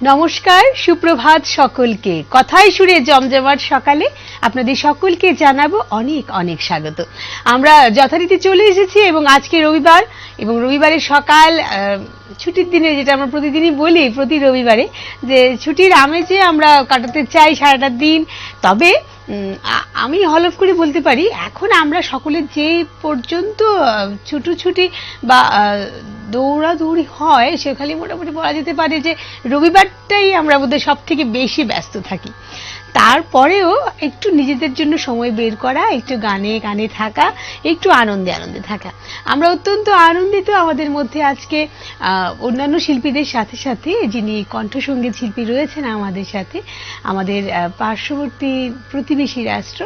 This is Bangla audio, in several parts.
নমস্কার, সুপ্রভাত সকলকে। কথায় সুরে জমজমাট সকালে আপনাদের সকলকে জানাবো অনেক অনেক স্বাগত। আমরা যথারীতি চলে এসেছি এবং আজকে রবিবার এবং রবিবারের সকাল ছুটির দিনে, যেটা আমরা প্রতিদিনই বলি প্রতি রবিবারে, যে ছুটির আমেজে আমরা কাটাতে চাই সারাটা দিন। তবে আমি হলফ করে বলতে পারি, এখন আমরা সকলে যে পর্যন্ত ছুটোছুটি বা দৌড়াদৌড়ি হয়, সেখানে মোটামুটি বলা যেতে পারে যে রবিবারটাই আমরা বোধহয় সব থেকে বেশি ব্যস্ত থাকি। তারপরেও একটু নিজেদের জন্য সময় বের করা, একটু গানে গানে থাকা, একটু আনন্দে আনন্দে থাকা। আমরা অত্যন্ত আনন্দিত আমাদের মধ্যে আজকে অন্যান্য শিল্পীদের সাথে সাথে যিনি কণ্ঠসঙ্গীত শিল্পী রয়েছেন আমাদের সাথে, আমাদের পার্শ্ববর্তী প্রতিবেশী রাষ্ট্র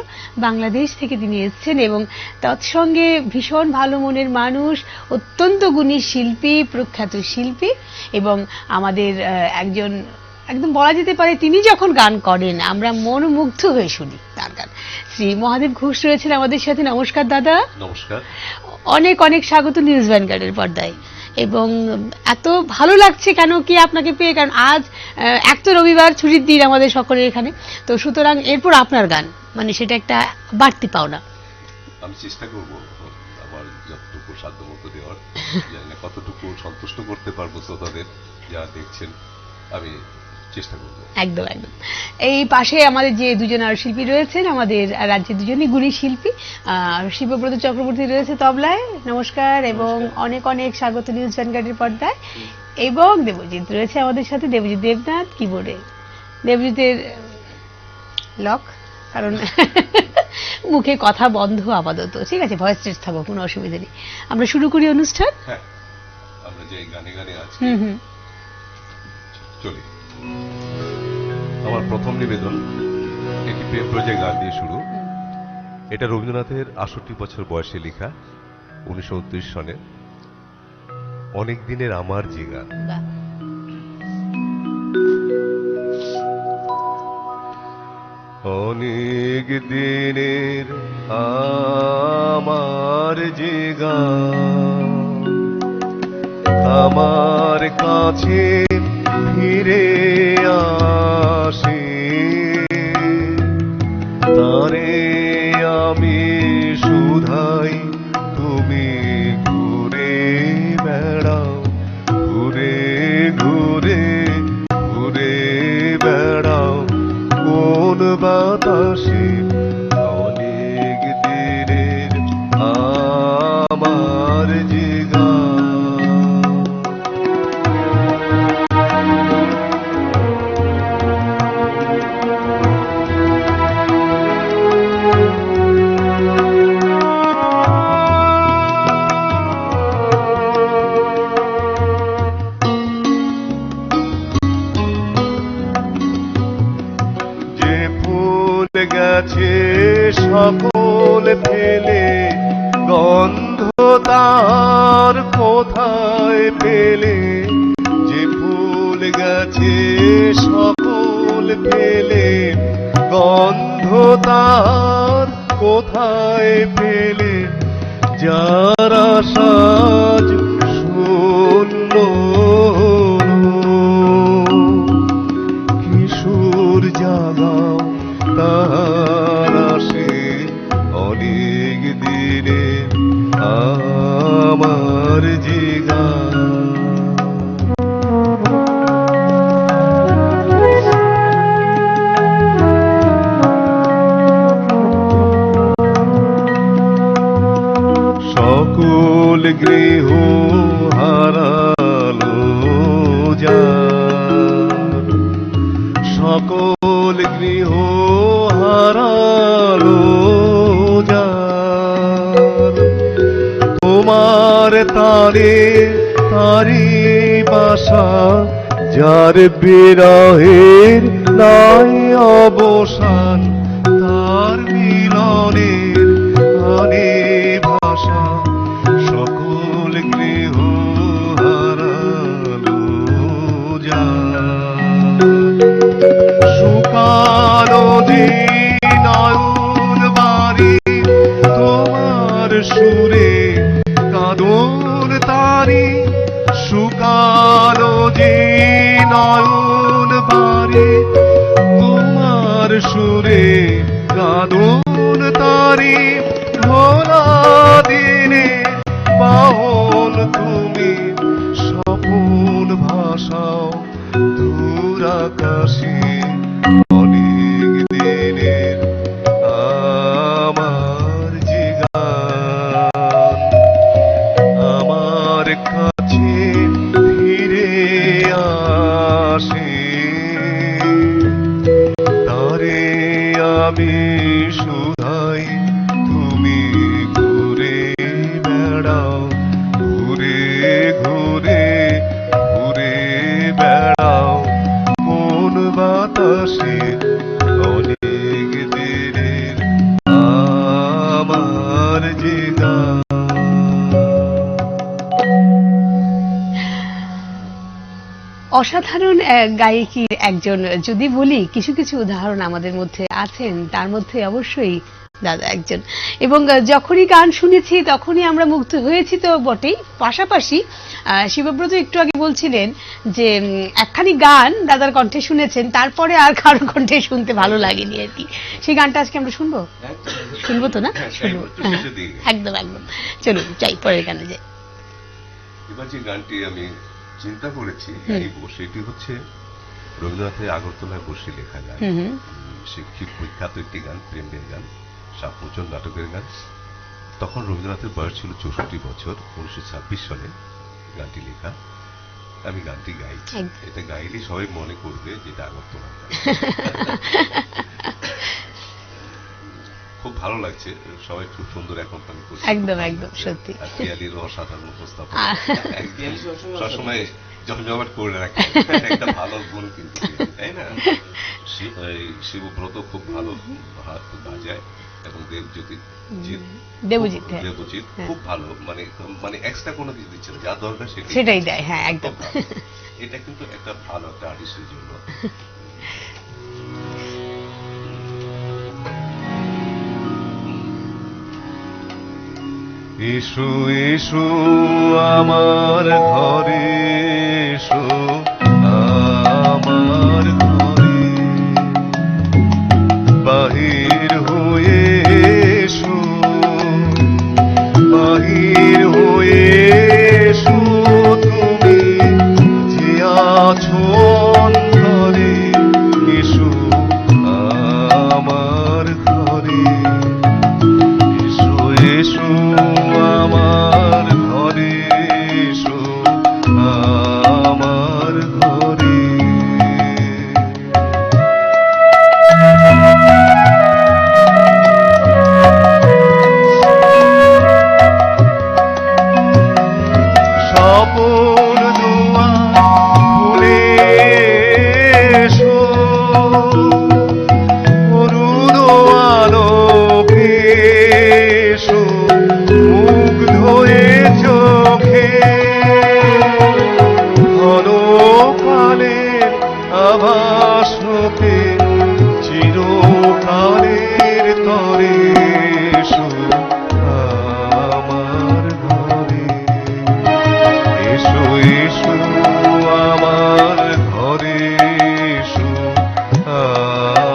বাংলাদেশ থেকে তিনি এসেছেন এবং তৎসঙ্গে ভীষণ ভালো মনের মানুষ, অত্যন্ত গুণী শিল্পী, প্রখ্যাত শিল্পী এবং আমাদের একদম বলা যেতে পারে তিনি যখন গান করেন আমরা মনোমুগ্ধ হয়ে শুনি তার গান। শ্রী মহাদেব ঘোষ রয়েছেন আমাদের সাথে। নমস্কার দাদা। নমস্কার। অনেক অনেক স্বাগত নিউজ ভ্যানগার্ডের পর্দায়। এবং এত ভালো লাগছে কেন কি আপনাকে পেয়ে, কারণ আজ এক তো রবিবার, ছুটির দিন আমাদের সকলের এখানে, তো সুতরাং এরপর আপনার গান, মানে সেটা একটা বাড়তি পাওনা। আমি চেষ্টা করবো আমার যতটুকু সাধ্যমতো দেওয়ার, জানি না কতটুকু সন্তুষ্ট করতে পারবো শ্রোতাদের যা দেখছেন, আমি চেষ্টা করব। একদম একদম। এই পাশে আমাদের যে দুজন আর শিল্পী রয়েছেন, আমাদের রাজ্যে দুজনই গুণী শিল্পী, শিবব্রত চক্রবর্তী রয়েছে তবলায়। নমস্কার এবং অনেক অনেক স্বাগত নিউজ ভ্যানগার্ডের পর্দায়। এবং দেবজিৎ রয়েছে আমাদের সাথে, দেবজিৎ দেবনাথ কিবোর্ডে। দেবজিতের লক, কারণ মুখে কথা বন্ধ আপাতত। ঠিক আছে, ভয়েস টেস্ট থাকো, কোনো অসুবিধা নেই। আমরা শুরু করি অনুষ্ঠান। হ্যাঁ, আমরা যে গানে গানে আছি চলি। আমার প্রথম নিবেদন একটি প্রেম প্রজেক্ট গান দিয়ে শুরু। এটা রবীন্দ্রনাথের ৬৮ বছর বয়সে লেখা, ১৯২৯ সনে, অনেক দিনের আমার যে গান। অনেক দিনের আমার যে গান আমার কাছে ফিরে আসে, তারে আমি শুধাই, তুমি ঘুরে বেড়াও, ঘুরে ঘুরে ঘুরে বেড়াও কোন বাতাসে। অনেক দিনের আমার যে সকল ফেলে গন্ধ তার কোথায় পেলে, যে ফুল গেছে সকল ফেলে গন্ধ তার কোথায় পেলে, যারা সাজ শূন্য কিশোর জাগাও তার আসে। অনেক দিনে আমার যে গান। সকল গৃহ হারালো যার, সকল গৃহ হারালো যার, তোমার তারে তারি বাসা, যার বিরহের নাই অবসান, তার মিলনের আনে ভাষা, সকল গৃহ হারালো যার। শুকালো দিন নয়ন বাড়ি, তোমার সুরে কাঁদন তারি, শুকালো যে নয়ন বাড়ি তোমার সুরে কাঁদন তারি ভোলা দিনে পাহন তুমি স্বপন ভাষাও দূর আকাশে অনেক দিনের আমার জিগান আমার কাছে ফিরে আসে তারে আমি শুধাই তুমি ঘুরে বেড়াও ঘুরে ঘুরে ঘুরে বেড়াও কোন বাতাসে অনেক দিনের আমার জিগা। অসাধারণ গায়িকীর একজন যদি বলি কিছু কিছু উদাহরণ আমাদের মধ্যে আছেন, তার মধ্যে অবশ্যই দাদা একজন। এবং যখনই গান শুনেছি তখনই আমরা মুগ্ধ হয়েছি তো বটেই, পাশাপাশি শিবব্রত একটু আগে বলছিলেন যে একখানি গান দাদার কণ্ঠে শুনেছেন, তারপরে আর কারো কণ্ঠে শুনতে ভালো লাগেনি আর কি। সেই গানটা আজকে আমরা শুনবো, শুনবো তো না? শুনবো, একদম একদম। চলুন যাই, পরের গানে যাই। এবার যে গানটি আমি চিন্তা করেছি গাইব সেটি হচ্ছে রবীন্দ্রনাথের আগরতলায় বসে লেখা গান। সে খুব বিখ্যাত একটি গান, প্রেমের গান, সাপমোচন নাটকের গান। তখন রবীন্দ্রনাথের বয়স ছিল 64 বছর, 1926 সালে গানটি লেখা। আমি গানটি গাই, এটা গাইলে সবাই মনে করবে যেটা আগরতলার গান। খুব ভালো লাগছে, সবাই খুব সুন্দর এখন করছে। একদম একদম সত্যি। পিয়ালির অসাধারণ উপস্থাপন, সবসময় জমজমাট করে রাখে, একটা ভালো গুণ কিন্তু, তাই না? শিবব্রত খুব ভালো হাত বাজায় এবং দেবজিৎ খুব ভালো, মানে এক্সট্রা কোনো কিছু দিচ্ছে না, যা দরকার সেটাই দেয়। হ্যাঁ একদম, এটা কিন্তু একটা ভালো একটা আর্টিস্টের জন্য। এসো এসো আমার ঘরে, এসো আমার ঘরে, বাহির হয়ে এসো, বাহির হয়ে এসো, তুমি যে আছো অন্তরে, এসো আমার ঘরে, এসো এসো আমার ঘরে, এসো আমার ঘরে। স্বপন দুয়ার খুলে এসো, অরুণ আলোকে এসো, মুগ্ধ হয়ে চোখে ঘনকালের আভাসকে চিরকালের তরে, এসো আমার ঘরে, এসো এসো আমার ঘরে, এসো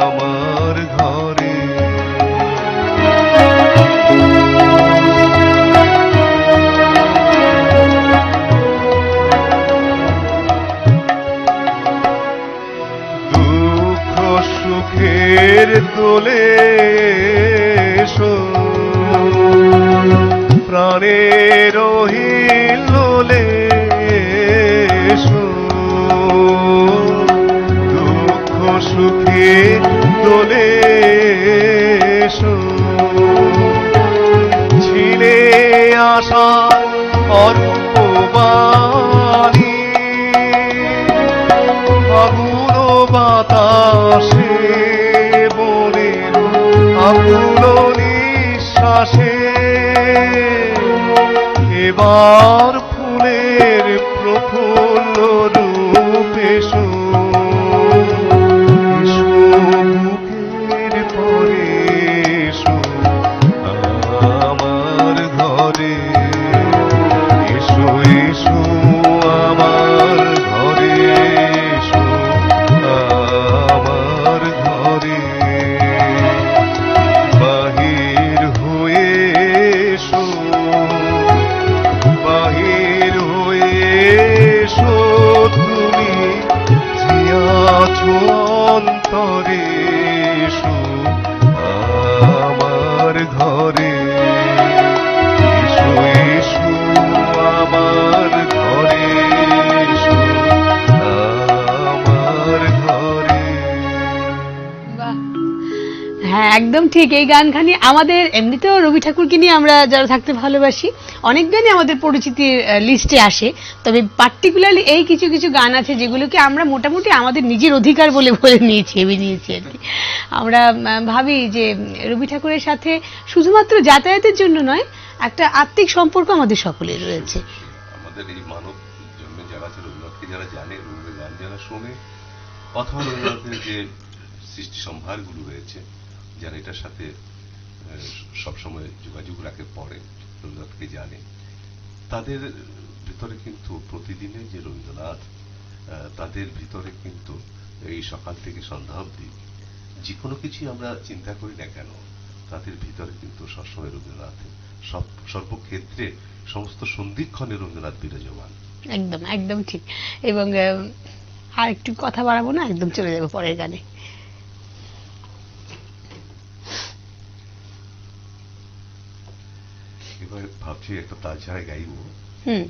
আমার ঘরে। দুঃখ সুখের দোলে এসো, প্রাণের হিলোলে এসো, দুঃখ সুখের দোলে এসো, ছিলে আশা অরূপ বাণী, আগুন বাতাসে বনের আগুন নিঃশ্বাসে, এবার ফুলের প্রফুল্ল রূপ এসো, এসো বুকের পরে, এসো আমার ঘরে, এসো এসো আমার ঘরে, এসো তরে এসো আমার ঘরে, এসো এসো আমার ঘরে, এসো আমার ঘরে। বাহ, হ্যাঁ একদম ঠিক। এই গানখানি আমাদের এমনিতেও রবি ঠাকুরকে নিয়ে আমরা যারা থাকতে ভালোবাসি অনেক গানই আমাদের পরিচিতির লিস্টে আসে, তবে পার্টিকুলারলি এই কিছু কিছু গান আছে যেগুলোকে আমরা মোটামুটি আমাদের নিজের অধিকার বলে বলে নিয়েছি, ভেবে নিয়েছি আর কি। আমরা ভাবি যে রবি ঠাকুরের সাথে শুধুমাত্র যাতায়াতের জন্য নয়, একটা আত্মিক সম্পর্ক আমাদের সকলের রয়েছে। আমাদের এই মানব জন্মে যারা আছে, রবীন্দ্রনাথকে যারা জানে, রবীন্দ্রের গান যারা শোনে, অথবা রবীন্দ্রনাথের যে সৃষ্টি সম্ভারগুলো রয়েছে, যারা এটার সাথে সবসময় যোগাযোগ রাখে, পড়ে, রবীন্দ্রনাথকে জানে, তাদের ভিতরে কিন্তু প্রতিদিনে যে রবীন্দ্রনাথ, তাদের ভিতরে কিন্তু এই সকাল থেকে সন্ধ্যা অবধি যে কোনো কিছুই আমরা চিন্তা করি না কেন, তাদের ভিতরে কিন্তু সবসময় রবীন্দ্রনাথ সর্বক্ষেত্রে সমস্ত সন্ধিক্ষণে রবীন্দ্রনাথ বিরাজমান। একদম একদম ঠিক। এবং আর একটু কথা বাড়াবো না, একদম চলে যাবো পরের গানে। এবার ভাবছি একটা তাল ছাড়া গাইবো। হুম,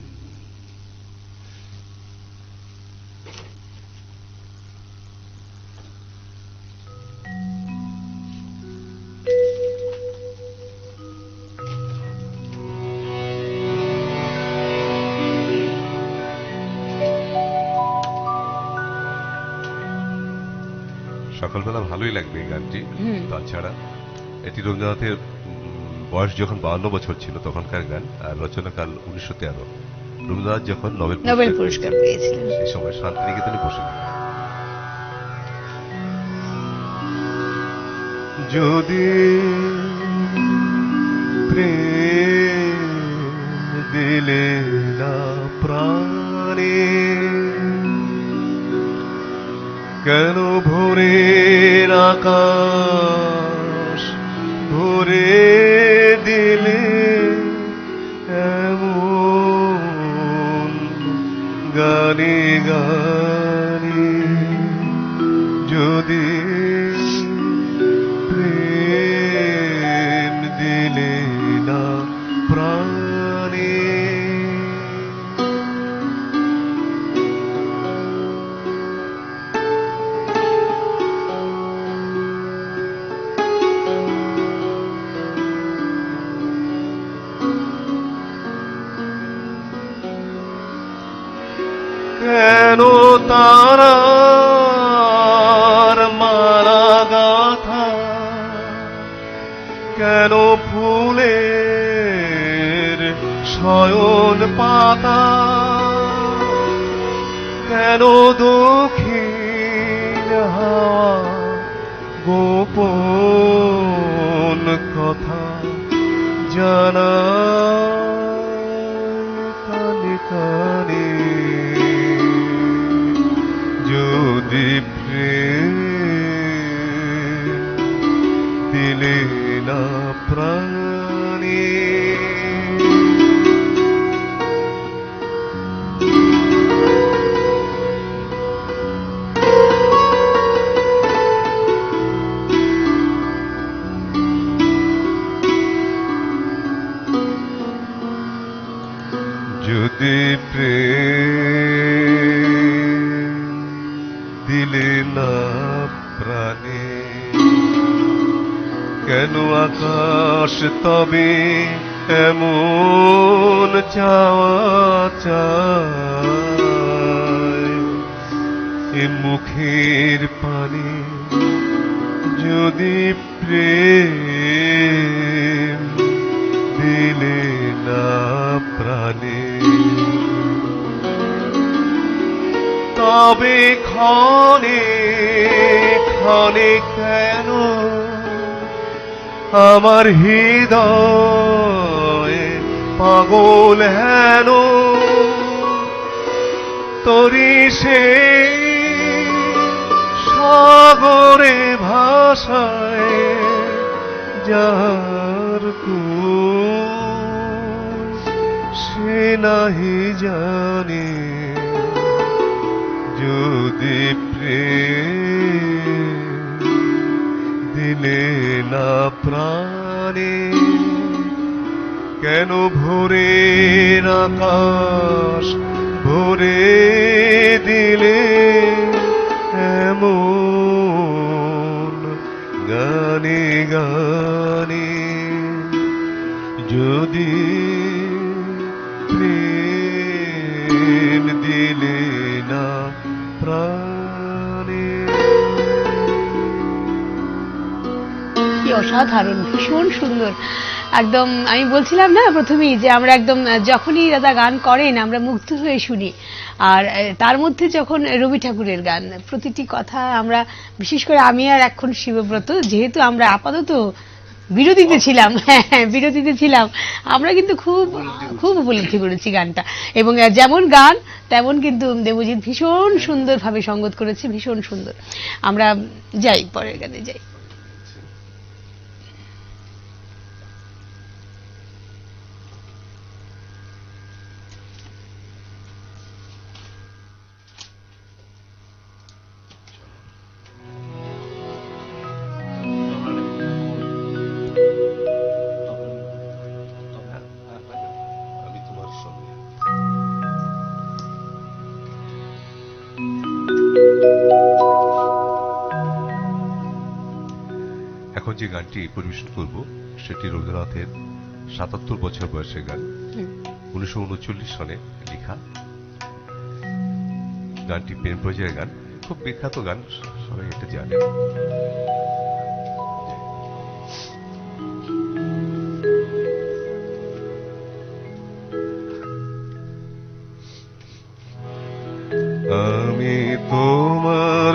সকালবেলা ভালোই লাগবে এই গানটি। হুম। তাছাড়া এটি রবীন্দ্রনাথের বয়স যখন 52 বছর ছিল তখনকার গান, আর রচনাকাল 1913। রবীন্দ্রনাথ যখন নোবেল পুরস্কার পেয়েছিলেন সেই সময় শান্তিনিকেতনে বসে। যদি প্রেম দিলে না প্রাণে, কেন ভোরের আকাশ ভরে দিলে এমন গানে গানে, যদি প্রেম দিলে না প্রাণে। কেন তারার মালা গাথা, কেন ফুলের শয়ন পাতা, কেন দক্ষিণ হাওয়া গোপন কথা জানা কানে কানে, যদি প্রেম দিলে না প্রাণে। যদি প্রেম দিলে না প্রাণে, কেন আকাশ তবে এমন চাওয়া চায়, এ মুখের পানে যদি প্রেম দিলে না প্রাণে, তবে ক্ষণে ক্ষণে কেন আমার হৃদয় পাগল হেন, তরি সে সাগরে ভাষায় যার সে নাহি জানে, যদি প্রেম প্রাণে, কেন ভোরের আকাশ ভরে দিলে এমন গানে গানে, যদি প্রেম দিলে না প্রাণে। কি অসাধারণ, ভীষণ সুন্দর। একদম আমি বলছিলাম না প্রথমেই যে আমরা একদম যখনই দাদা গান করেন আমরা মুগ্ধ হয়ে শুনি, আর তার মধ্যে যখন রবি ঠাকুরের গান, প্রতিটি কথা আমরা, বিশেষ করে আমি আর এখন শিবব্রত, যেহেতু আমরা আপাতত বিরতিতে ছিলাম, বিরতিতে ছিলাম, আমরা কিন্তু খুব খুব উপলব্ধি করেছি গানটা। এবং যেমন গান তেমন কিন্তু দেবজিৎ ভীষণ সুন্দরভাবে সঙ্গত করেছে, ভীষণ সুন্দর। আমরা যাই পরের গানে যাই। আমি তোমার সঙ্গে। এখন যে গানটি পরিবেশন করব সেটি রবীন্দ্রনাথের ৭৭ বছর বয়সের গান, ১৯৩৯ সনে লেখা। গানটি প্রেম পর্যায়ের গান, খুব বিখ্যাত গান, সবাই এটা জানেন। আমি তোমার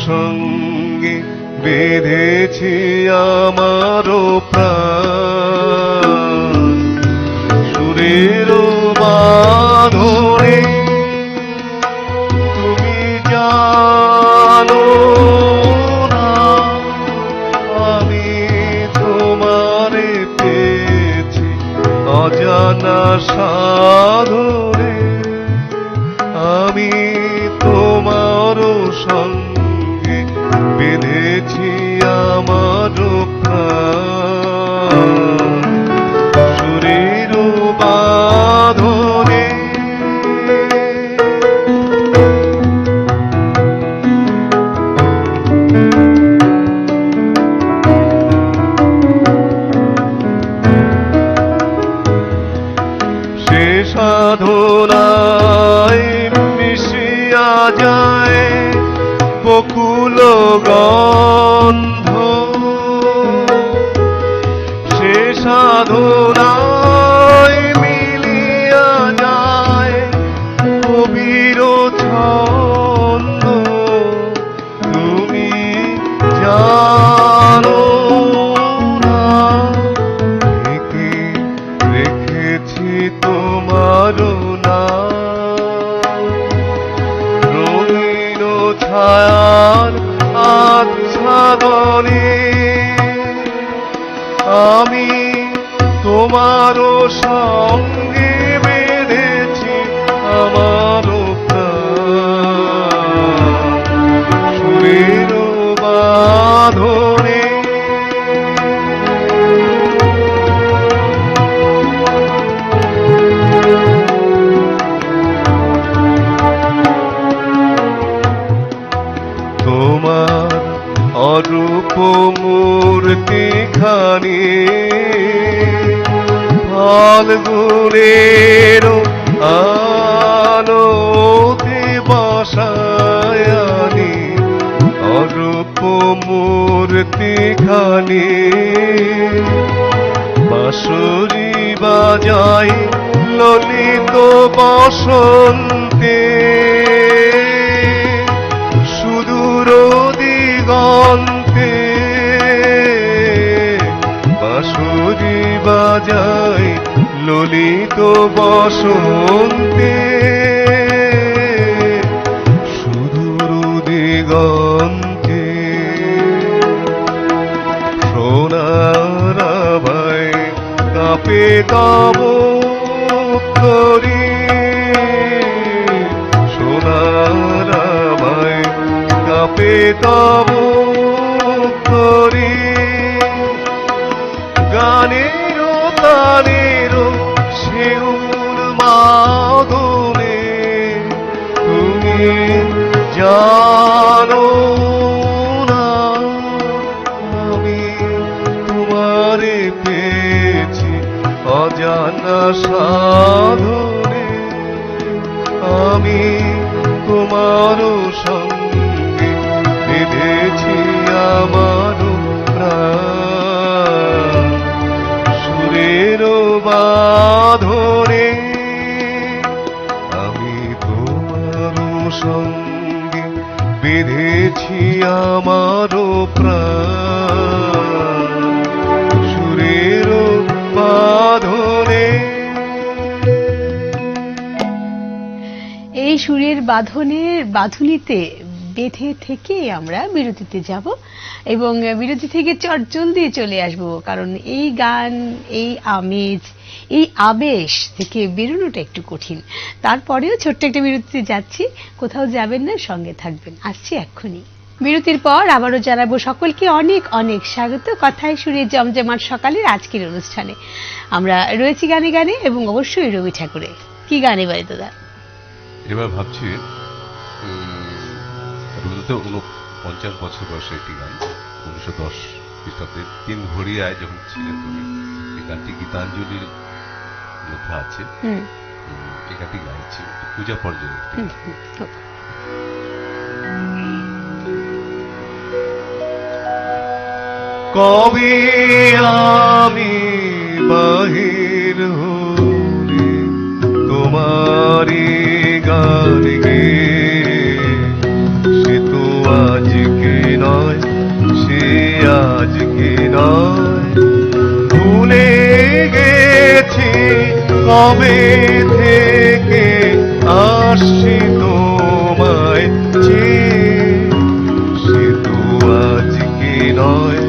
সঙ্গে বেঁধেছি আমারও প্রাণ, সুরের বাঁধনে তুমি জানো না, আমি তোমারে পেয়েছি অজানা সাধনে। আমি তোমারও সঙ্গে বেঁধেছি আমারও প্রাণ, সুরের বাঁধনে। সে সাধনায় মিশিয়া যায় বকুল গন্ধ, সে সাধনায় মিলিয়া যায় কবির ছন্দ। তুমি জানো না, ঢেকে রেখেছি তোমার নাম, রঙিন ছায়ার আচ্ছাদনে। আমি তোমারও সঙ্গে বেঁধেছি আমারও প্রাণ, সুরের বাঁধনে। তোমার অরূপ মূর্তি খানি ফাল্গুনের আলোতে বসায়ানি, অরূপ মূর্তি খানি বাঁশরি বাজাই ললিত বসন্তে, সুদূর দিগন্তে বাঁশরি বাজাই ললিত বসন্তে, সুদূর দিগন্তে। সোনার ভাই কাঁপে তব উত্তরী, সোনার ভাই কাঁপে তব উত্তরী। জানো না আমি তোমারে পেয়েছি অজানা সাধনে, আমি তোমারও সঙ্গে বেঁধেছি আমারও প্রাণ, সুরের বাঁধনে আমি তোমারও সঙ্গে বেঁধেছি আমারও প্রাণ, সুরের বাঁধনে। এই সুরের বাঁধুনিতে বেঁধে থেকে আমরা বিরতিতে যাব এবং বিরতি থেকে চটজলদি চলে আসব, কারণ এই গান, এই আমেজ, এই আবেশ থেকে বেরোনোটা একটু কঠিন। তারপরেও ছোট্ট একটা বিরতিতে যাচ্ছি, কোথাও যাবেন না, সঙ্গে থাকবেন, আসছি এক্ষুনি। বিরতির পর আবারও জানাবো সকলকে অনেক অনেক স্বাগত কথায় সুরে জমজমাট সকালের আজকের অনুষ্ঠানে। আমরা রয়েছি গানে গানে এবং অবশ্যই রবি ঠাকুরে। কি গান এবারে দাদা? এবার ভাবছি রবীন্দ্রনাথের 49 বছর বয়সে একটি গান, 1910 খ্রিস্টাব্দে 3 ঘড়িয়ায় যখন ছিলেন তুমি, এই গানটি গীতাঞ্জলির মধ্যে আছে। এই গানটি গাইছি পূজা পর্যায়ে। কবে আমি বাহির হলে তোমারি গান গে, সে তো আজকে নয়, সে আজকে নয়, ভুলে গেছি কবে থেকে আসছি তোমায় চেয়ে, সে তো আজকে নয়,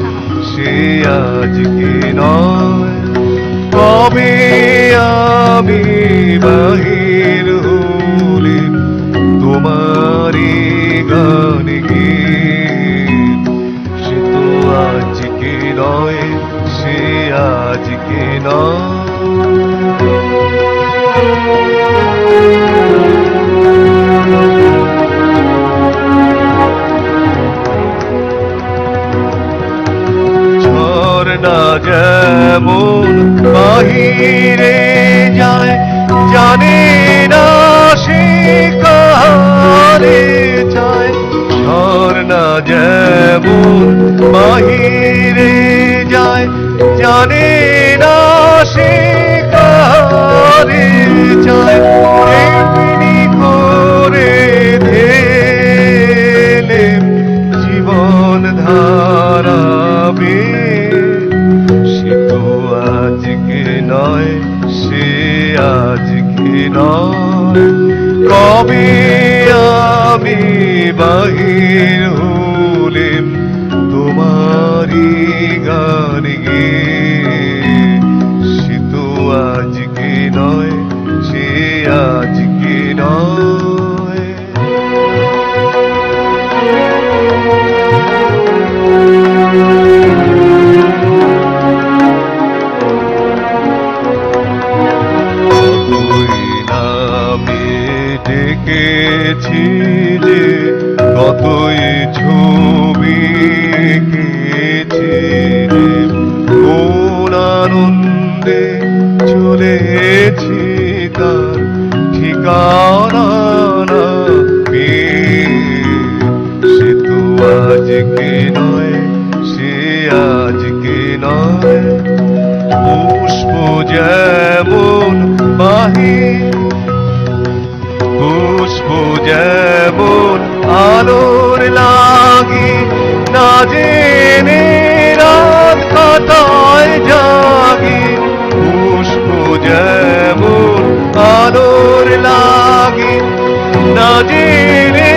সে আজকে নয়, কবে আমি বাহির হলে তোমারি গান গে, সে তো আজকে নয়, সে আজকে নয়। ঝর্ণা যেমন বাহিরে যায়, জানে না সে কারে যায়, ঝর্ণা যেমন বাহিরে যায়, জানে না সে কারে যায়, এমনি করে ধেলে জীবন ধারাবে, সে তো আজকে নয়, সে আজকে নয়, কবে আমি বাহির হলে তোমারি গান গে, সে তো আজকে নয়, সে আজকে নয়। ডেকেছি যে কতই ছবি এঁকেছি যে, কোন আনন্দে চলেছি তার ঠিকানা না পেয়ে, সে তো আজকে নয়, সে আজকে নয়, পুষ্প যেমন বাহির, পুষ্প যেমন আলোর লাগি না জেনে রাত কাটায় জাগি, পুষ্প যেমন আলোর লাগি না জেনে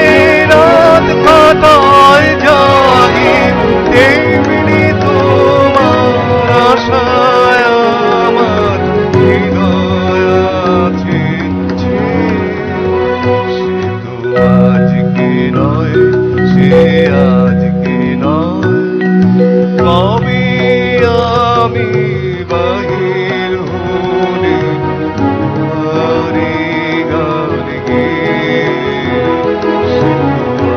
রাত কাটায় জাগি, তেমনি তোমার আশায় আমার হৃদয় আছে, আজকে নয়, সে আজকে নয়, কবে আমি বাহির হলে তোমারি গান গে, সে তো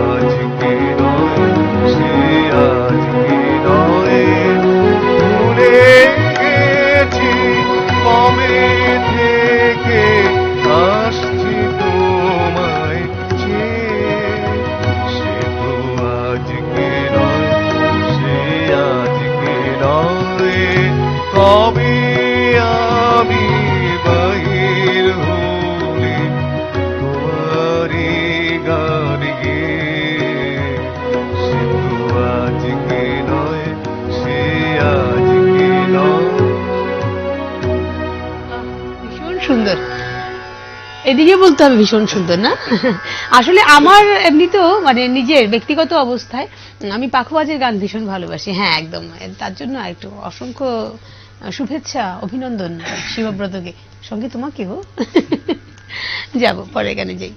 এদিকে বলতে হবে ভীষণ সুন্দর না? আসলে আমার এমনিতেও মানে নিজের ব্যক্তিগত অবস্থায় আমি পাখোয়াজের গান ভীষণ ভালোবাসি। হ্যাঁ একদম, তার জন্য একটু অসংখ্য শুভেচ্ছা অভিনন্দন শিবব্রতকে, সঙ্গে তোমাকেও। যাব পরের গানে যাই।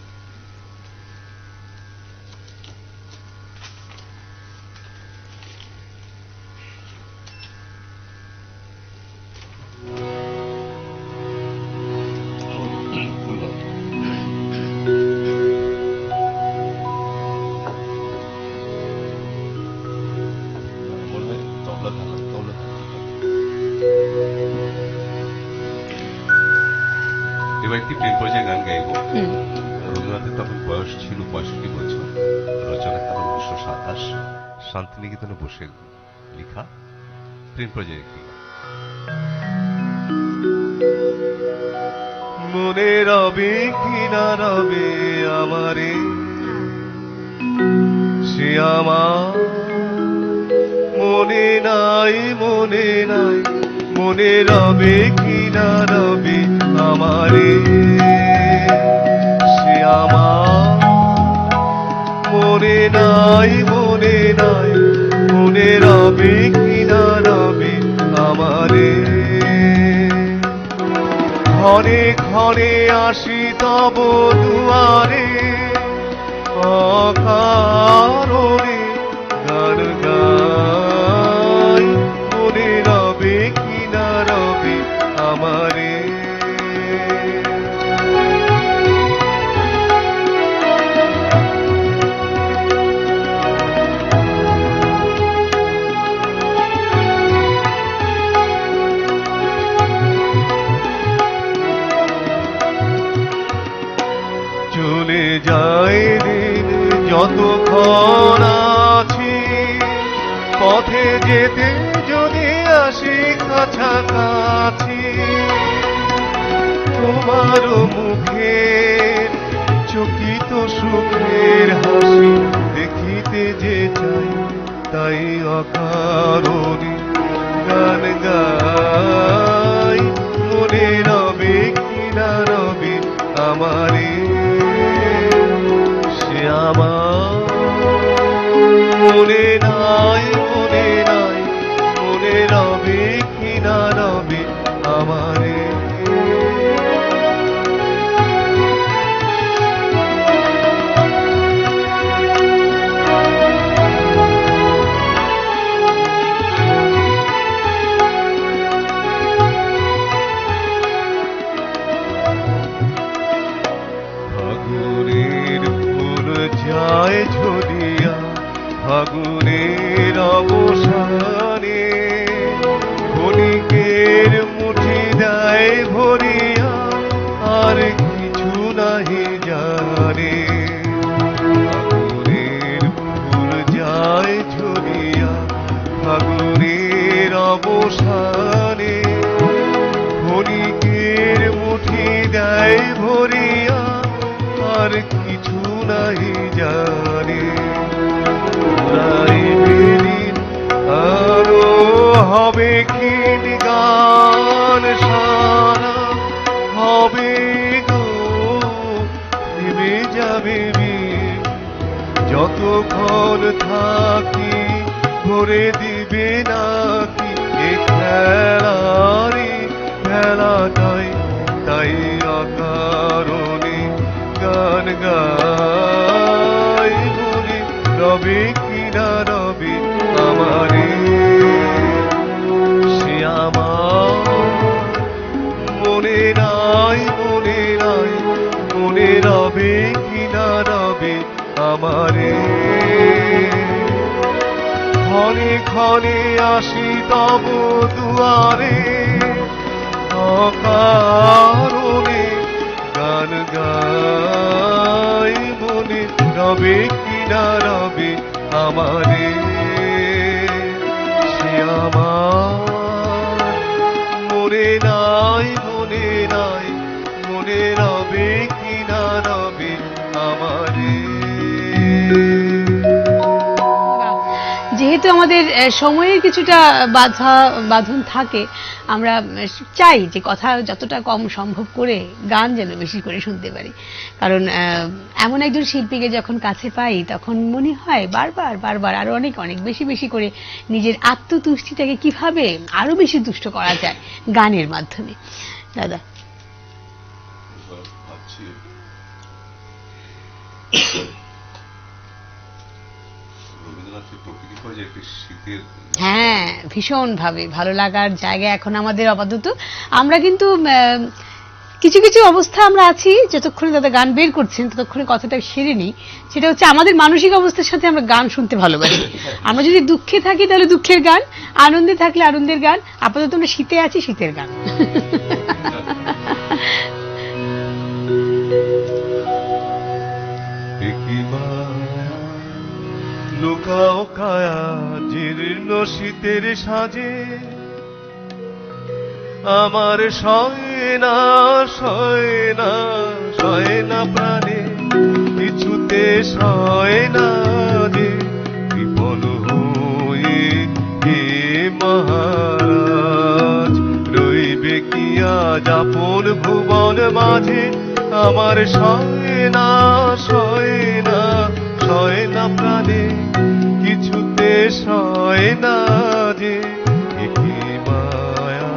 এবার একটি প্রেম পর্যায়ে গান গাইব। রবীন্দ্রনাথের তখন বয়স ছিল 65 বছর, রচনা কাল 1927, শান্তিনিকেতনে বসে লেখা প্রেম পর্যায়ের একটি গান। মনে রবে কি না রবে আমারে, সে আমার মনে নাই, মনে নাই, মনে রবে কি না রবে আমারে, সে আমার মনে নাই, মনে নাই, মনে রবে কি না রবে আমারে। ক্ষণে ক্ষণে আসি তব দুয়ারে, অকারণে গান গাই, মনে রবে কি না রবে আমারে। চলে যায় দিন যতক্ষণ আছি, পথে যেতে যদি আসি কাছাকাছি, তোমার মুখের চকিত সুখের হাসি দেখিতে যে চাই, তাই অকারণে গান গাই, মনে রবে কি না রবে আমারে, সে আমার মনে নাই, মনে নাই, মনে রবে কি না রবে আমারে। ফাগুনের ফুল যায় ঝরিয়া, ফাগুনের অবসানে ক্ষণিকের মুঠি দেয় ভরিয়া, আর কিছু নাহি জানে। ফাগুনের ফুল যায় ঝরিয়া, ফাগুনের অবসানে ক্ষণিকের মুঠি দেয় ভরিয়া, আর কিছু নাহি জানে। আরো হবে কি গান সারা, হবে গো থেমে যাবে বিন, যতক্ষণ থাকি ভরে দিবে নাকি এ খেলারি খেলাটাই, তাই অকারণে গান গাই, মনে রবে কি না রবে আমারে, সে আমার মনে নাই, মনে নাই, মনে রবে কি না রবে আমারে। ক্ষণে ক্ষণে আসি তব দুয়ারে, অকারণে গান গাই, মনে রবে কি না রবে আমারে, সে আমার মনে নাই, মনে নাই, মনে রবে কি না রবে আমারে। যেহেতু আমাদের সময়ের কিছুটা বাঁধন থাকে, আমরা চাই যে কথা যতটা কম সম্ভব করে গান যেন বেশি করে শুনতে পারি। কারণ এমন একজন শিল্পীকে যখন কাছে পাই তখন মনে হয় বারবার বারবার আরো অনেক অনেক বেশি বেশি করে নিজের আত্মতুষ্টিটাকে কিভাবে আরো বেশি তুষ্ট করা যায় গানের মাধ্যমে। দাদা, ভাবছি রবীন্দ্রনাথের প্রকৃতি করে যে একটি শীতের হ্যাঁ, ভীষণ ভাবে ভালো লাগার জায়গা এখন আমাদের আপাতত। আমরা কিন্তু কিছু কিছু অবস্থা আমরা আছি, যতক্ষণে দাদা গান বের করছেন ততক্ষণে কথাটা সেরে নিই। সেটা হচ্ছে আমাদের মানসিক অবস্থার সাথে আমরা গান শুনতে ভালোবাসি। আমরা যদি দুঃখে থাকি তাহলে দুঃখের গান, আনন্দে থাকলে আনন্দের গান। আপাতত আমরা শীতে আছি, শীতের গান। লুকাও কায়া জীর্ণ শীতের সাজে, আমার সয় না প্রাণে, কিছুতে সয় না রে কৃপণ হয়ে হে মহারাজ। রইবে কি আজ আপন ভুবন মাঝে, আমার সয় না প্রাণে, কিছুতে সয় না যে কি মায়া।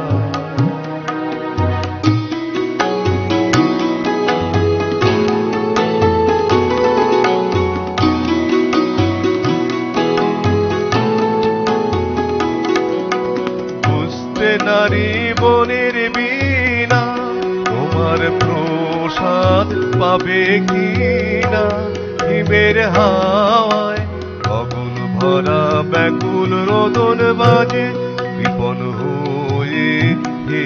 বুঝতে নারী বনের বীণা, তোমার প্রসাদ পাবে কি না। হিমের হাওয়ায় অগুন ভরা ব্যাকুল রোদন বাজে, কৃপণ হয়ে হে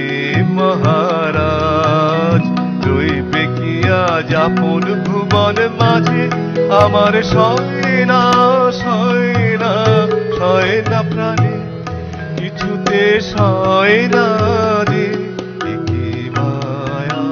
মহারাজ। রইবে কি আজ আপন ভুবন মাঝে, আমার সয় না প্রাণে, কিছুতে সয় না রে কি মায়া।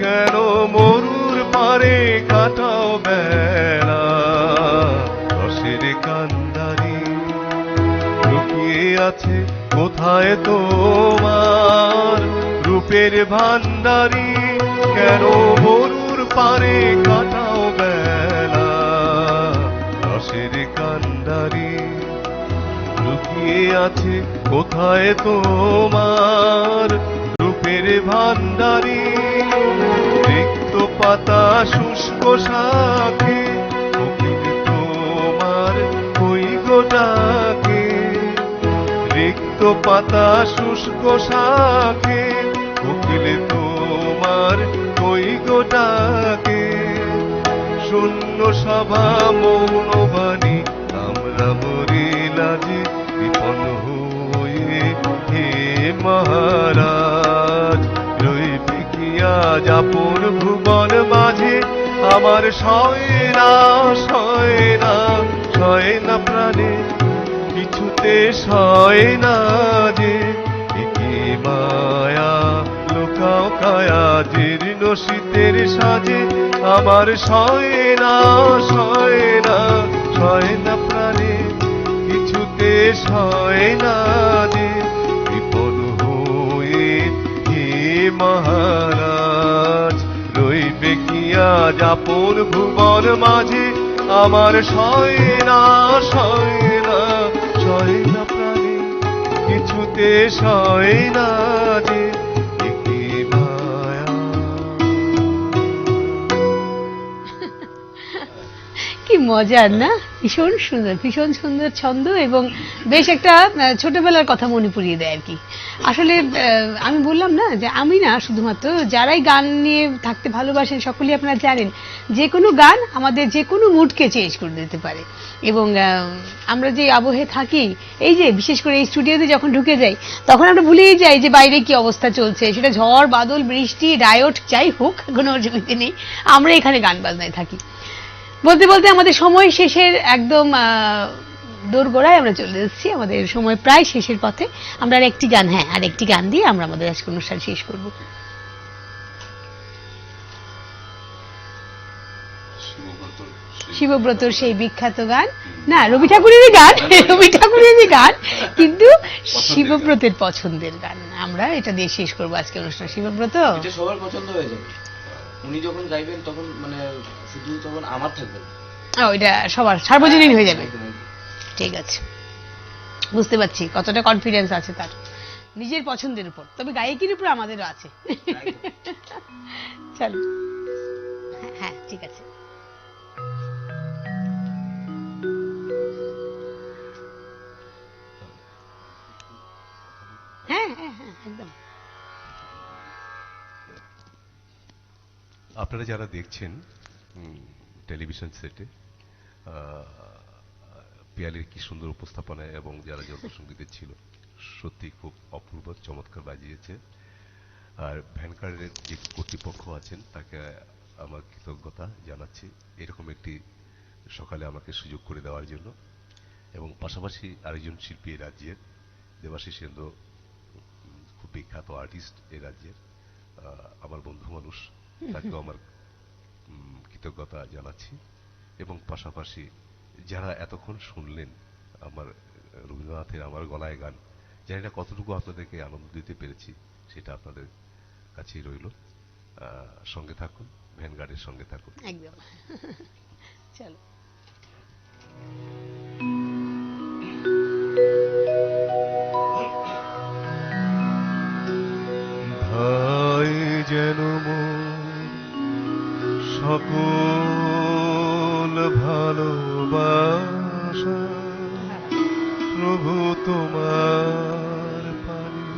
কেন মরুর পারে কাটাও বেলা, রসের কান্দারি লুকিয়ে আছে কোথায় তোমার রূপের ভান্ডারি। কেন মরুর পারে কাটাও বেলা, রসের কান্দারি লুকিয়ে আছে কোথায় তোমার রূপের ভান্ডারি। রিক্ত পাতা শুষ্ক শাখে, কোকিল তোমার কই গো ডাকে। রিক্ত পাতা শুষ্ক শাখে, কোকিল তোমার কই গো ডাকে। শূন্য সভা মৌন বাণী, আমরা মরি লাজে বিপন্ন হয়ে হে মহারাজ। রইবে কি আজ আপন ভুবন মাঝে, আমার সয় না প্রাণে, কিছুতে সয় না যে কি মায়া। লুকাও কায়া জীর্ণ শীতের সাজে, আমার সয় না প্রাণে, কিছুতে সয় না যে বিপদ হয়ে হে মহারাজ। রইবে কি আজ আপন ভুবন মাঝে, আমার সয় না প্রাণে, কিছুতে সয় না যে কি মায়া। কি মজার না, ভীষণ সুন্দর, ভীষণ সুন্দর ছন্দ এবং বেশ একটা ছোটবেলার কথা মনে পড়িয়ে দেয় আর কি। আসলে আমি বললাম না যে আমি না শুধুমাত্র, যারাই গান নিয়ে থাকতে ভালোবাসেন সকলেই আপনারা জানেন যে কোনো গান আমাদের যে কোনো মুডকে চেঞ্জ করে দিতে পারে। এবং আমরা যে আবহে থাকি, এই যে বিশেষ করে এই স্টুডিওতে যখন ঢুকে যাই তখন আমরা ভুলেই যাই যে বাইরে কি অবস্থা চলছে, সেটা ঝড় বাদল বৃষ্টি রায়ট যাই হোক, কোনো অসুবিধে নেই, আমরা এখানে গান বাজনায় থাকি। বলতে বলতে আমাদের সময় শেষের একদম দোরগোড়ায় আমরা চলে এসেছি, আমাদের সময় প্রায় শেষের পথে। আমরা আর একটি গান, আর একটি গান দিয়ে আমরা আমাদের আজকের অনুষ্ঠান শেষ করব। শিবব্রতর সেই বিখ্যাত গান, না রবি ঠাকুরেরই গান, রবি ঠাকুরেরই গান, কিন্তু শিবব্রতের পছন্দের গান। আমরা এটা দিয়ে শেষ করবো আজকের অনুষ্ঠান। শিবব্রত এটা সবার পছন্দ হয়ে যাবে, উনি যখন গাইবেন তখন মানে শুধু তখন আমার থাকবে না। এটা সবার সার্বজনীন হয়ে যাবে। একদম, একদম। ঠিক আছে, বুঝতে পারছি কতটা কনফিডেন্স আছে তার নিজের পছন্দের উপর, তবে গায়কের উপর আমাদেরও আছে। চলো, হ্যাঁ ঠিক আছে। হ্যাঁ হ্যাঁ হ্যাঁ একদম। আপনারা যারা দেখছেন টেলিভিশন সেটে পিয়ালির কি সুন্দর উপস্থাপনা, এবং যারা যন্ত্রসঙ্গীতের ছিল, সত্যি খুব অপূর্ব চমৎকার বাজিয়েছে। আর ভ্যানকারের যে কর্তৃপক্ষ আছেন তাকে আমার কৃতজ্ঞতা জানাচ্ছি এরকম একটি সকালে আমাকে সুযোগ করে দেওয়ার জন্য। এবং পাশাপাশি আরেকজন শিল্পী এই রাজ্যের, দেবাশিস চন্দ্র, খুব বিখ্যাত আর্টিস্ট এই রাজ্যের, আমার বন্ধু মানুষ, তাকেও আমার কৃতজ্ঞতা জানাচ্ছি। এবং পাশাপাশি যারা এতক্ষণ শুনলেন আমার রবীন্দ্রনাথের আমার গলায় গান, জানি না কতটুকু আপনাদেরকে আনন্দ দিতে পেরেছি, সেটা আপনাদের কাছেই রইল। সঙ্গে থাকুন, ভ্যানগার্ডের সঙ্গে থাকুন। একদম। চলো। ভাই যেন মোর সকল ভালোবাসা, প্রভু তোমার পানে,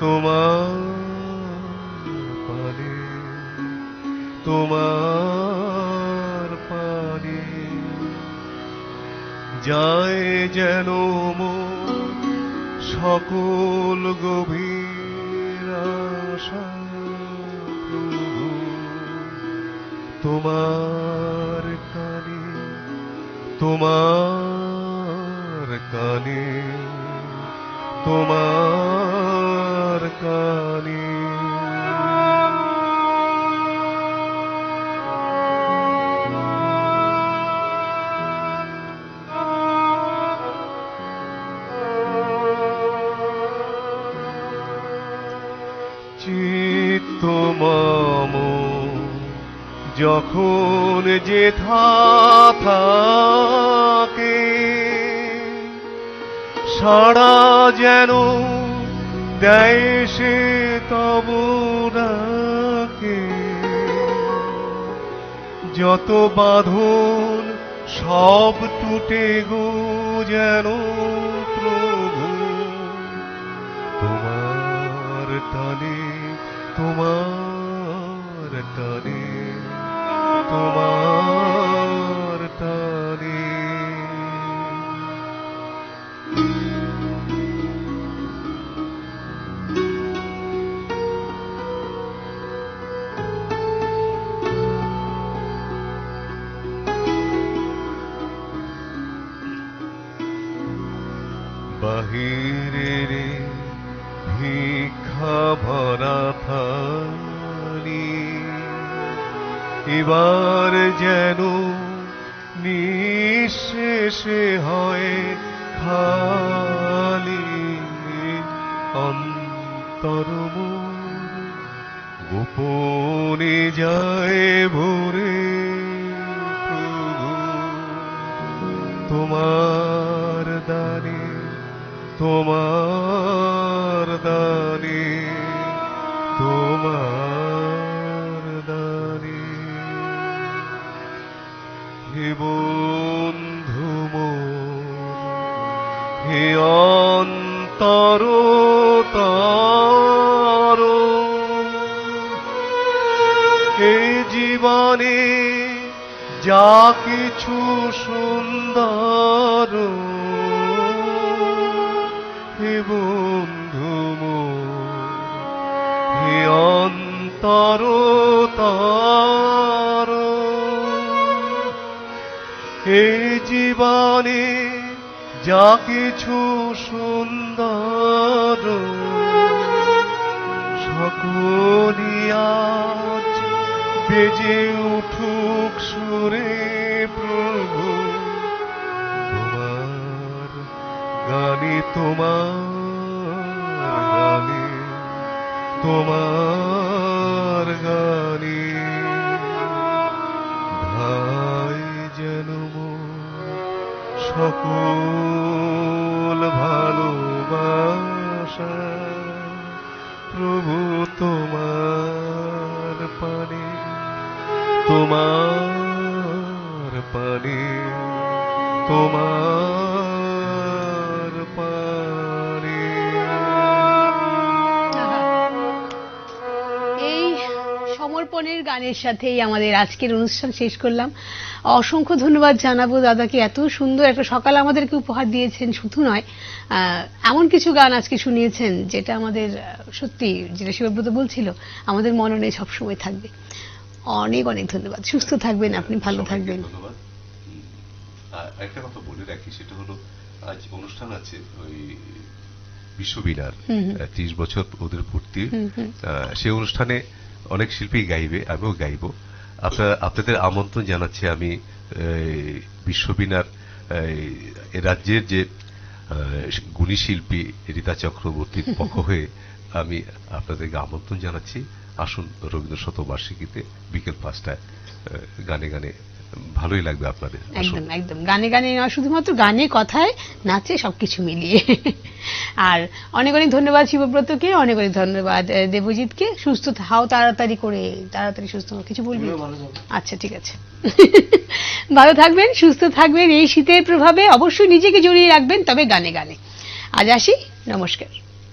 তোমার পানে, তোমার পানে যায় যেন মোর সকল গভীর আশা, প্রভু তোমার কানে, তোমার কানে, তোমার কানে। চিত্ত মম যখন যেথা থাকে, সাড়া যেন দেয় সে তব ডাকে, যত বাঁধন সব টুটে গো যেন প্রভু তোমার টানে, তোমার টানে, তোমার টানে। বাহিরের ভিক্ষা ভরা থালি এবার যেন নিঃশেষে হয় খালি, অন্তর মোর গোপনে যায় ভরে, প্রভু তোমার দানে, তোমার দানে, তোমার দানে। হে বন্ধু মোর, হে অন্তর তার, হে জীবনে যা কিছু সুন্দর, হে বন্ধু মোর, হে অন্তর তার, হে জীবনে যা কিছু সুন্দর সকলি আজ বেজে উঠুক সুরে প্রভু তোমার গানে, তোমার গানে, তোমার গানে ধাই যেন সকল ভালোবাসা প্রভু তোমার পানে, তোমার পানে, তোমার পানে। এই সমর্পণের গানের সাথেই আমাদের আজকের অনুষ্ঠান শেষ করলাম। অসংখ্য ধন্যবাদ জানাবো দাদাকে, এত সুন্দর একটা সকাল আমাদেরকে উপহার দিয়েছেন। শুধু নয়, এমন কিছু গান আজকে শুনিয়েছেন যেটা আমাদের সত্যি, যেটা শিবব্রত বলছিল, আমাদের মননে সবসময় থাকবে। অনেক অনেক ধন্যবাদ। সুস্থ থাকবেন আপনি, ভালো সবাইকে থাকবেন। ধন্যবাদ। একটা কথা বলে রাখি, সেটা হলো আজ অনুষ্ঠান আছে ওই বিশ্ববীণার 30 বছর ওদের পূর্তি। সেই অনুষ্ঠানে অনেক শিল্পী গাইবে, আমিও গাইব। আপনাদের আমন্ত্রণ জানাচ্ছি আমি। বিশ্ববীণার রাজ্যের যে গুণী শিল্পী রীতা চক্রবর্তীর পক্ষ হয়ে আমি আপনাদেরকে আমন্ত্রণ জানাচ্ছি। আসুন রবীন্দ্র শতবার্ষিকীতে বিকেল 5টায় গানে গানে, ভালোই লাগবে আপনাদের। একদম একদম, গানে গানে নয়, শুধুমাত্র গানে, কথায়, নাচে, সবকিছু মিলিয়ে। আর অনেক অনেক ধন্যবাদ শিবব্রতকে, অনেক অনেক ধন্যবাদ দেবজিৎকে। সুস্থ হও তাড়াতাড়ি করে, তাড়াতাড়ি সুস্থ হও। কিছু বলবি? তুমিও ভালো যাবে। আচ্ছা, ঠিক আছে। ভালো থাকবেন, সুস্থ থাকবেন। এই শীতের প্রভাবে অবশ্যই নিজেকে জড়িয়ে রাখবেন, তবে গানে গানে। আজ আসি, নমস্কার।